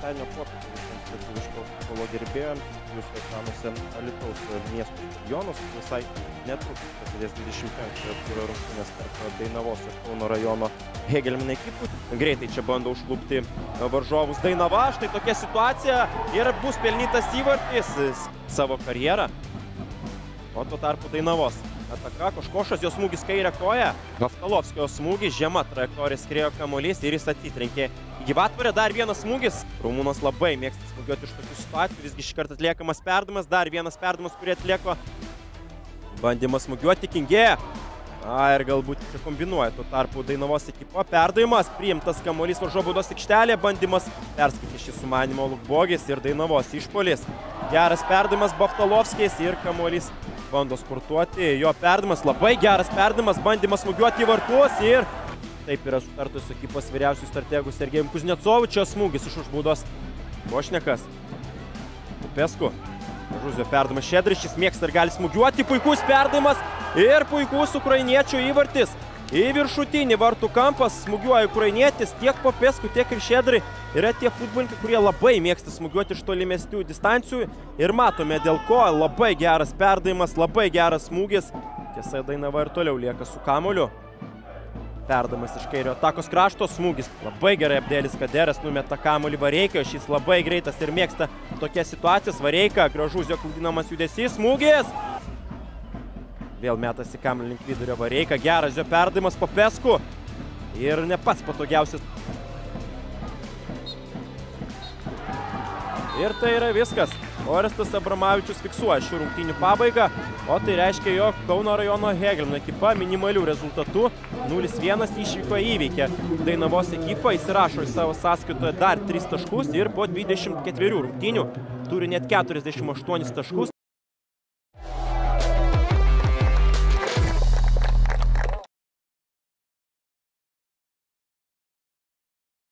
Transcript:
šeštadienio popietę visiems lietuviško futbolo gerbėjams. Jūsų ekranuose Alytaus miesto stadionas visai netrukus prasidės 25-ojo turo rungtynės tarp Dainavos ir Kauno rajono Hegelmann ekipų. Greitai čia bando užklupti varžovus Dainava. Štai tokia situacija ir bus pelnytas įvartis savo karjerą. O tuo tarpu Dainavos ataka, Koškošas, jo smūgis kairę koją. Gaftalovskio smūgis, žema trajektorija skriejo kamuolys ir jis atitrenkė į gyvatvorę. Dar vienas smūgis. Rumūnas labai mėgsta smūgiuoti iš tokių situacijų. Visgi šį kartą atliekamas perdavimas. Dar vienas perdavimas, kurį atlieko. Bandymas smūgiuoti Kingė. Ir galbūt čia kombinuoja. Tuo tarpu Dainavos ekipa. Perdavimas, priimtas kamuolys varžovų baudos aikštelėje. Bandymas perskaitė šį sumanymą Lukbogis ir Dainavos išpuolis. Geras perdavimas Baftalovskis ir kamuolys bando sportuoti. Jo perdavimas, labai geras perdavimas, bandymas smūgiuoti į vartus ir taip yra sutartus ekipos vyriausių strategų Sergejum Kuznecovui. Smūgis iš už baudos. Bošnekas. Popesku. Žuzio perdavimas Šedrišis, mėgsta ir gali smūgiuoti. Puikus perdavimas ir puikus ukrainiečių įvartis. Į viršutinį vartų kampą smūgiuoja ukrainietis. Tiek Popesku, tiek ir Šedri yra tie futbolininkai, kurie labai mėgsta smūgiuoti iš tolimesnių distancijų. Ir matome dėl ko. Labai geras perdavimas, labai geras smūgis. Tiesa, Dainava ir toliau lieka su kamuoliu. Perdavimas iš kairio atakos krašto, smūgis. Labai gerai Abdelis Kaderas numeta kamuolį Vareikio. Šis labai greitas ir mėgsta tokias situacijas. Vareika, gražus jo klaidinamas judesys, smūgis. Vėl metasi kamuolį link vidurio Vareika. Geras jo perdavimas Popesku. Ir ne pats patogiausias. Ir tai yra viskas. Orestas Abramavičius fiksuoja šių rungtynių pabaigą. O tai reiškia, jog Kauno rajono Hegelmann ekipa minimalių rezultatų 0-1 išvyko įveikė Dainavos ekipą. Įsirašo į savo sąskaitoje dar 3 taškus ir po 24 rungtynių turi net 48 taškus.